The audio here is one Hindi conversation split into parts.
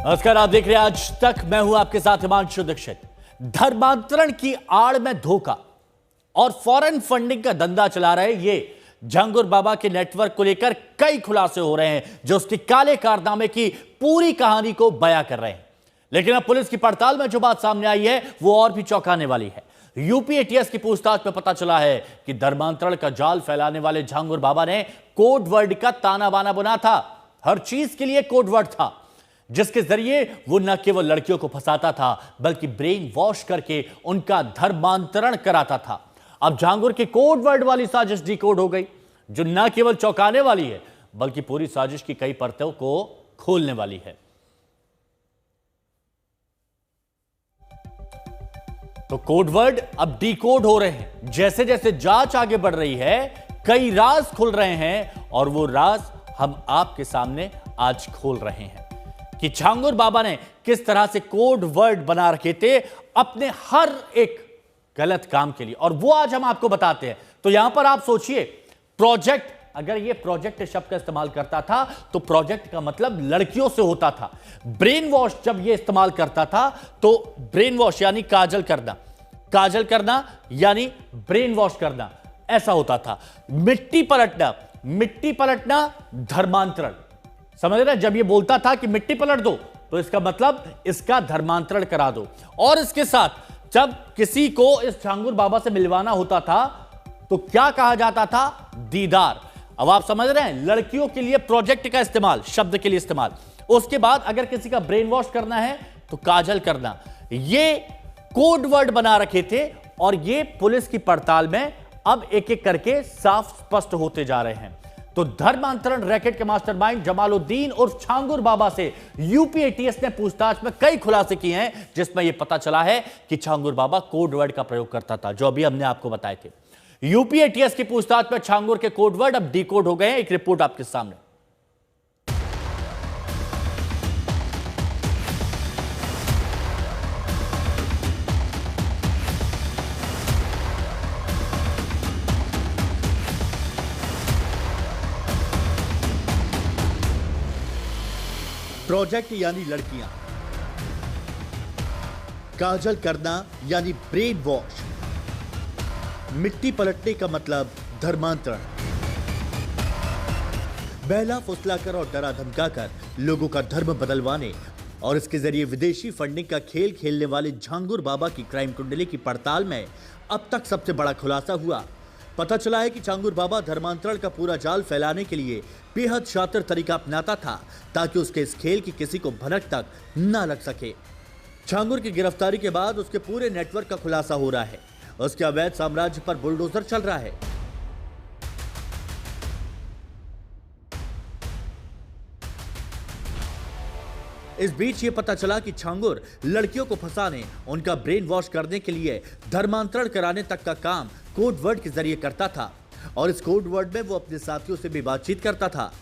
नमस्कार, आप देख रहे हैं आज तक। मैं हूं आपके साथ हिमांशु दीक्षित। धर्मांतरण की आड़ में धोखा और फॉरेन फंडिंग का धंधा चला रहे ये झांगुर बाबा के नेटवर्क को लेकर कई खुलासे हो रहे हैं जो उसके काले कारनामे की पूरी कहानी को बयां कर रहे हैं। लेकिन अब पुलिस की पड़ताल में जो बात सामने आई है वो और भी चौंकाने वाली है। यूपी एटीएस की पूछताछ में पता चला है कि धर्मांतरण का जाल फैलाने वाले झांगुर बाबा ने कोड वर्ड का ताना बाना बुना था। हर चीज के लिए कोड वर्ड था जिसके जरिए वो न केवल लड़कियों को फंसाता था बल्कि ब्रेन वॉश करके उनका धर्मांतरण कराता था। अब झांगुर के कोड वर्ड वाली साजिश डिकोड हो गई, जो न केवल चौंकाने वाली है बल्कि पूरी साजिश की कई परतों को खोलने वाली है। तो कोड वर्ड अब डिकोड हो रहे हैं। जैसे जैसे जांच आगे बढ़ रही है कई राज खुल रहे हैं और वो राज हम आपके सामने आज खोल रहे हैं कि झांगुर बाबा ने किस तरह से कोड वर्ड बना रखे थे अपने हर एक गलत काम के लिए, और वो आज हम आपको बताते हैं। तो यहां पर आप सोचिए, प्रोजेक्ट, अगर ये प्रोजेक्ट शब्द का इस्तेमाल करता था तो प्रोजेक्ट का मतलब लड़कियों से होता था। ब्रेन वॉश जब ये इस्तेमाल करता था तो ब्रेन वॉश यानी काजल करना यानी ब्रेन वॉश करना, ऐसा होता था। मिट्टी पलटना धर्मांतरण, समझ रहे हैं? जब ये बोलता था कि मिट्टी पलट दो तो इसका मतलब इसका धर्मांतरण करा दो। और इसके साथ जब किसी को इस झांगुर बाबा से मिलवाना होता था तो क्या कहा जाता था? दीदार। अब आप समझ रहे हैं, लड़कियों के लिए प्रोजेक्ट का इस्तेमाल, शब्द के लिए इस्तेमाल। उसके बाद अगर किसी का ब्रेन वॉश करना है तो काजल करना। ये कोड वर्ड बना रखे थे और ये पुलिस की पड़ताल में अब एक एक करके साफ स्पष्ट होते जा रहे हैं। तो धर्मांतरण रैकेट के मास्टरमाइंड जमालुद्दीन और झांगुर बाबा से यूपी एटीएस ने पूछताछ में कई खुलासे किए हैं जिसमें यह पता चला है कि झांगुर बाबा कोड वर्ड का प्रयोग करता था, जो अभी हमने आपको बताए थे। यूपी एटीएस की पूछताछ में झांगुर के कोड वर्ड अब डिकोड हो गए हैं। एक रिपोर्ट आपके सामने। प्रोजेक्ट यानी लड़कियां, काजल करना यानी ब्रेन वॉश, मिट्टी पलटने का मतलब धर्मांतरण, बहला फुसलाकर और डरा धमकाकर लोगों का धर्म बदलवाने और इसके जरिए विदेशी फंडिंग का खेल खेलने वाले झांगुर बाबा की क्राइम कुंडली की पड़ताल में अब तक सबसे बड़ा खुलासा हुआ। पता चला है कि झांगुर बाबा धर्मांतरण का पूरा जाल फैलाने के लिए बेहद शातिर तरीका अपनाता था ताकि उसके इस खेल की किसी को भनक तक न लग सके। झांगुर की गिरफ्तारी के बाद उसके पूरे नेटवर्क का खुलासा हो रहा है। उसके अवैध साम्राज्य पर बुलडोजर चल रहा है। इस बीच ये पता चला कि झांगुर लड़कियों को फंसाने, उनका ब्रेन वॉश करने के लिए धर्मांतरण कराने तक का काम कोड वर्ड के जरिए करता था और इस कोड वर्ड में वो अपने साथियों से भी बातचीत करता था।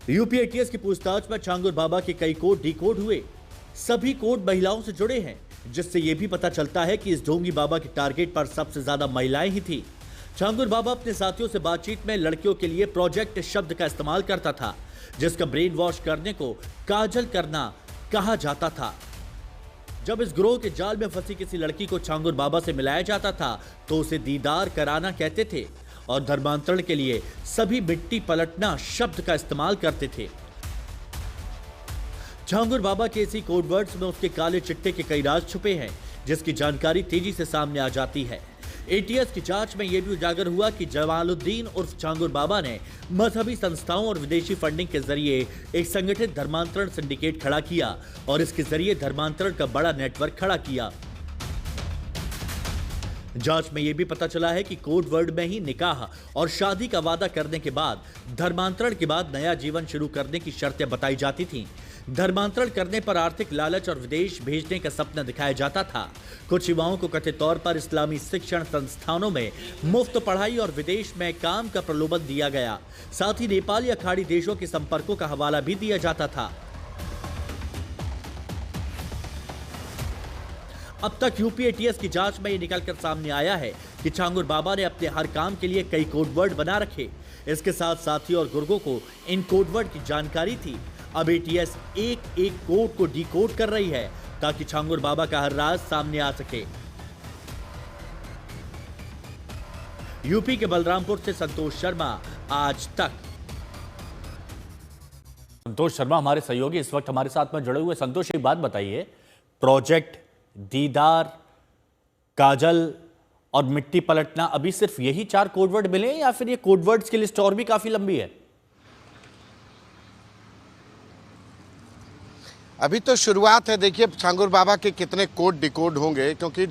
यूपी एटीएस की पूछताछ में झांगुर बाबा के कई कोड डिकोड हुए। सभी कोड महिलाओं से जुड़े हैं, जिससे यह भी पता चलता है कि इस ढोंगी बाबा के टारगेट पर सबसे ज्यादा महिलाएं ही थी। झांगुर बाबा अपने साथियों से बातचीत में लड़कियों के लिए प्रोजेक्ट शब्द का इस्तेमाल करता था, जिसका ब्रेन वॉश करने को काजल करना कहा जाता था। जब इस ग्रोह के जाल में फंसी किसी लड़की को झांगुर बाबा से मिलाया जाता था तो उसे दीदार कराना कहते थे और धर्मांतरण के लिए सभी मिट्टी पलटना शब्द का इस्तेमाल करते थे। झांगुर बाबा के इसी कोड वर्ड्स में उसके काले चिट्टे के कई राज छुपे हैं, जिसकी जानकारी तेजी से सामने आ जाती है। एटीएस की जांच में यह भी उजागर हुआ कि जमालुद्दीन उर्फ झांगुर बाबा ने मजहबी संस्थाओं और विदेशी फंडिंग के जरिए एक संगठित धर्मांतरण सिंडिकेट खड़ा किया और इसके जरिए धर्मांतरण का बड़ा नेटवर्क खड़ा किया। जांच में यह भी पता चला है कि कोड वर्ड में ही निकाह और शादी का वादा करने के बाद धर्मांतरण के बाद नया जीवन शुरू करने की शर्तें बताई जाती थीं। धर्मांतरण करने पर आर्थिक लालच और विदेश भेजने का सपना दिखाया जाता था। कुछ युवाओं को कथित तौर पर इस्लामी शिक्षण संस्थानों में मुफ्त पढ़ाई और विदेश में काम का प्रलोभन दिया गया। साथ ही नेपाल या खाड़ी देशों के संपर्कों का हवाला भी दिया जाता था। अब तक यूपी एटीएस की जांच में ये निकलकर सामने आया है कि झांगुर बाबा ने अपने हर काम के लिए कई कोडवर्ड बना रखे। इसके साथ साथी और गुर्गों को इन कोडवर्ड की जानकारी थी अब एटीएस एक एक कोड को डिकोड कर रही है ताकि छांगुर बाबा का हर राज सामने आ सके। यूपी के बलरामपुर से संतोष शर्मा, आज तक। संतोष शर्मा हमारे सहयोगी इस वक्त हमारे साथ में जुड़े हुए। संतोष, एक बात बताइए, प्रोजेक्ट दीदार, काजल और मिट्टी पलटना, अभी सिर्फ यही 4 कोडवर्ड मिले या फिर ये कोडवर्ड्स की लिस्ट और भी काफी लंबी है? अभी तो शुरुआत है। देखिए छांगुर बाबा के कितने कोड डिकोड होंगे, क्योंकि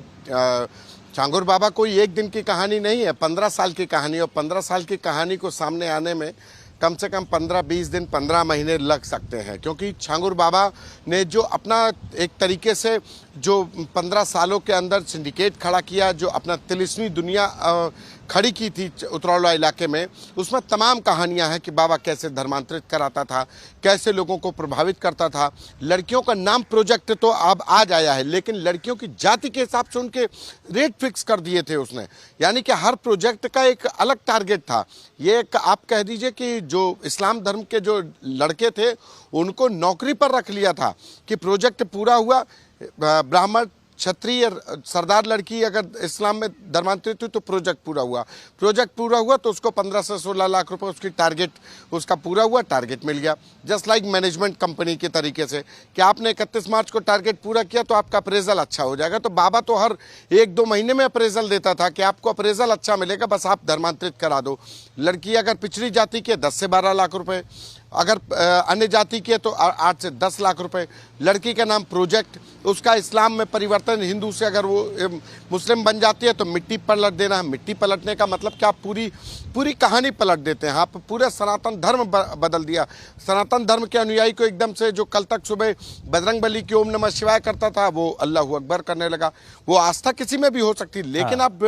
छांगुर बाबा कोई एक दिन की कहानी नहीं है, 15 साल की कहानी। और 15 साल की कहानी को सामने आने में कम से कम 15-20 दिन, 15 महीने लग सकते हैं, क्योंकि छांगुर बाबा ने जो अपना एक तरीके से जो 15 सालों के अंदर सिंडिकेट खड़ा किया, जो अपना तिलिस्मी दुनिया खड़ी की थी उतरौला इलाके में, उसमें तमाम कहानियां हैं कि बाबा कैसे धर्मांतरित कराता था, कैसे लोगों को प्रभावित करता था। लड़कियों का नाम प्रोजेक्ट तो अब आज आया है, लेकिन लड़कियों की जाति के हिसाब से उनके रेट फिक्स कर दिए थे उसने, यानी कि हर प्रोजेक्ट का एक अलग टारगेट था। ये एक आप कह दीजिए कि जो इस्लाम धर्म के जो लड़के थे उनको नौकरी पर रख लिया था कि प्रोजेक्ट पूरा हुआ, ब्राह्मण क्षत्रिय सरदार लड़की अगर इस्लाम में धर्मांतरित हुई तो प्रोजेक्ट पूरा हुआ। प्रोजेक्ट पूरा हुआ तो उसको 15 से 16 लाख रुपए उसकी टारगेट, उसका पूरा हुआ, टारगेट मिल गया। जस्ट लाइक मैनेजमेंट कंपनी के तरीके से कि आपने 31 मार्च को टारगेट पूरा किया तो आपका अप्रेजल अच्छा हो जाएगा। तो बाबा तो हर 1-2 महीने में अप्रेजल देता था कि आपको अप्रेजल अच्छा मिलेगा, बस आप धर्मांतरित करा दो। लड़की अगर पिछड़ी जाति की 10 से 12 लाख रुपए, अगर अन्य जाति की है तो 8 से 10 लाख रुपए। लड़की का नाम प्रोजेक्ट, उसका इस्लाम में परिवर्तन, हिंदू से अगर वो मुस्लिम बन जाती है तो मिट्टी पलट देना। मिट्टी पलटने का मतलब कि आप पूरी कहानी पलट देते हैं, आप पूरा सनातन धर्म बदल दिया। सनातन धर्म के अनुयायी को एकदम से जो कल तक सुबह बजरंग बली की ओम नमः शिवाय करता था वो अल्लाहू अकबर करने लगा। वो आस्था किसी में भी हो सकती, लेकिन आप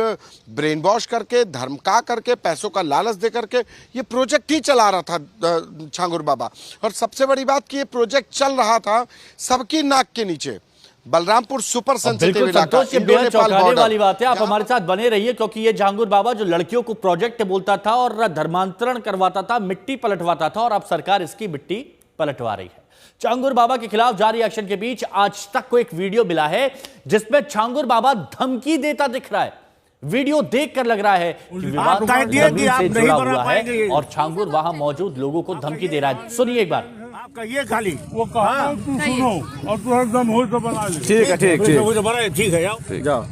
ब्रेन वॉश करके, धर्म का करके, पैसों का लालच दे करके ये प्रोजेक्ट ही चला रहा था छांगुर बाबा। और सबसे बड़ी बात कि ये प्रोजेक्ट चल रहा था सबकी नाक के नीचे। बलरामपुर सुपर सेंसिटिव इलाका, बेहद चौंकाने वाली बात है। आप हमारे साथ बने रहिए, क्योंकि ये छांगुर बाबा जो लड़कियों को प्रोजेक्ट बोलता था और धर्मांतरण करवाता था, मिट्टी पलटवाता था, और अब सरकार इसकी मिट्टी पलटवा रही है। छांगुर बाबा के खिलाफ जारी एक्शन के बीच आज तक को एक वीडियो मिला है जिसमें छांगुर बाबा धमकी देता दिख रहा है। वीडियो देखकर लग रहा है कि विवाद जमीन से जुड़ा हुआ है और छांगुर वहां मौजूद लोगों को धमकी दे रहा है। सुनिए एक बार। कहिए खाली वो कहा तू सुनो और तू एकदम हो तो बना ले। ठीक है, ठीक तो बना, ठीक है, जाओ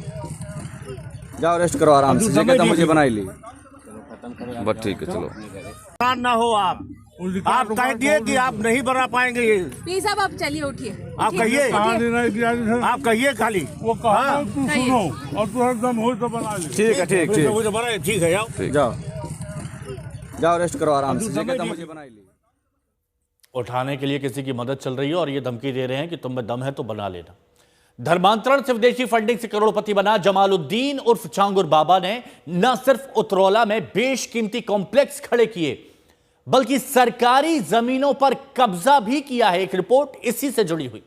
जाओ रेस्ट करो आराम से, जगह तो मुझे बनाई ली बस, ठीक है चलो। ना हो आप कह दिए कि आप नहीं बना पाएंगे ये। प्लीज आप चलिए, उठिए। आप कहिए, आप कहिए खाली वो कहा तू सुनो और तू एकदम हो तो बना ले। ठीक है, ठीक तो बना, ठीक है, जाओ रेस्ट करो आराम से, जगह तो मुझे बनाई ली। उठाने के लिए किसी की मदद चल रही है और ये धमकी दे रहे हैं कि तुम में दम है तो बना लेना। धर्मांतरण से विदेशी फंडिंग से करोड़पति बना जमालुद्दीन उर्फ छांगुर बाबा ने न सिर्फ उतरौला में बेशकीमती कॉम्प्लेक्स खड़े किए बल्कि सरकारी जमीनों पर कब्जा भी किया है। एक रिपोर्ट इसी से जुड़ी हुई।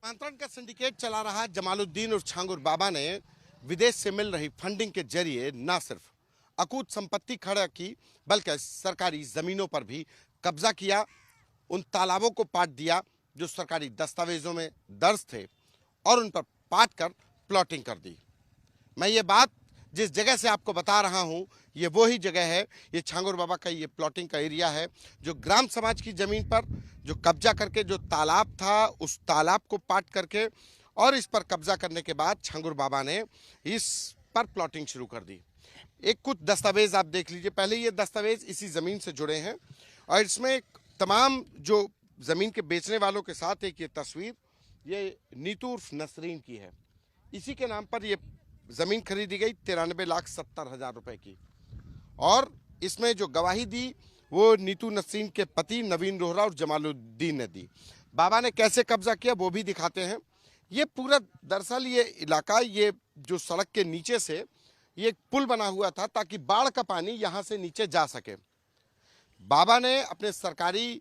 धर्मांतरण का सिंडिकेट चला रहा जमालुद्दीन उर्फ छांगुर बाबा ने विदेश से मिल रही फंडिंग के जरिए न सिर्फ अकूत संपत्ति खड़ा की बल्कि सरकारी जमीनों पर भी कब्जा किया, उन तालाबों को पाट दिया जो सरकारी दस्तावेजों में दर्ज थे और उन पर पाट कर प्लॉटिंग कर दी। मैं ये बात जिस जगह से आपको बता रहा हूं ये वो ही जगह है, ये छांगुर बाबा का ये प्लॉटिंग का एरिया है जो ग्राम समाज की जमीन पर जो कब्जा करके जो तालाब था उस तालाब को पाट करके और इस पर कब्जा करने के बाद छांगुर बाबा ने इस पर प्लॉटिंग शुरू कर दी। एक कुछ दस्तावेज आप देख लीजिए। पहले ये दस्तावेज इसी जमीन से जुड़े हैं और इसमें तमाम जो जमीन के बेचने वालों के साथ एक ये तस्वीर ये नीतू उर्फ नसरीन की है। इसी के नाम पर ये जमीन खरीदी गई 93,70,000 रुपए की और इसमें जो गवाही दी वो नीतू नसरीन के पति नवीन रोहरा और जमालुद्दीन ने दी। बाबा ने कैसे कब्जा किया वो भी दिखाते हैं। ये पूरा दरअसल ये इलाका, ये जो सड़क के नीचे से ये एक पुल बना हुआ था ताकि बाढ़ का पानी यहाँ से नीचे जा सके। बाबा ने अपने सरकारी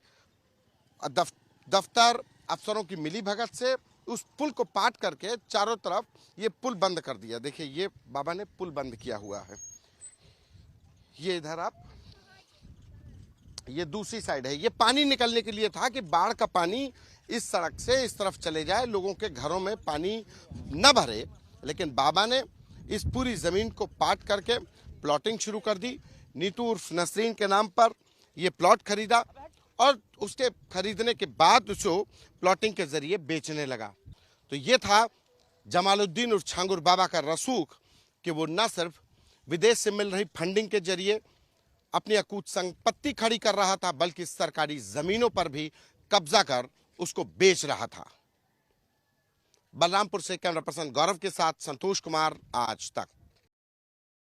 दफ्तर अफसरों की मिलीभगत से उस पुल को पाट करके चारों तरफ ये पुल बंद कर दिया। देखिए ये बाबा ने पुल बंद किया हुआ है। ये इधर आप ये दूसरी साइड है। ये पानी निकलने के लिए था कि बाढ़ का पानी इस सड़क से इस तरफ चले जाए, लोगों के घरों में पानी न भरे। लेकिन बाबा ने इस पूरी जमीन को पाट करके प्लॉटिंग शुरू कर दी। नीतू उर्फ नसरीन के नाम पर ये प्लॉट खरीदा और उसके खरीदने के बाद उसको प्लॉटिंग के जरिए बेचने लगा। तो ये था जमालुद्दीन उर्फ छांगुर बाबा का रसूख कि वो न सिर्फ विदेश से मिल रही फंडिंग के जरिए अपनी अकूत संपत्ति खड़ी कर रहा था, बल्कि सरकारी जमीनों पर भी कब्जा कर उसको बेच रहा था। बलरामपुर से कैमरा पर्सन गौरव के साथ संतोष कुमार, आज तक।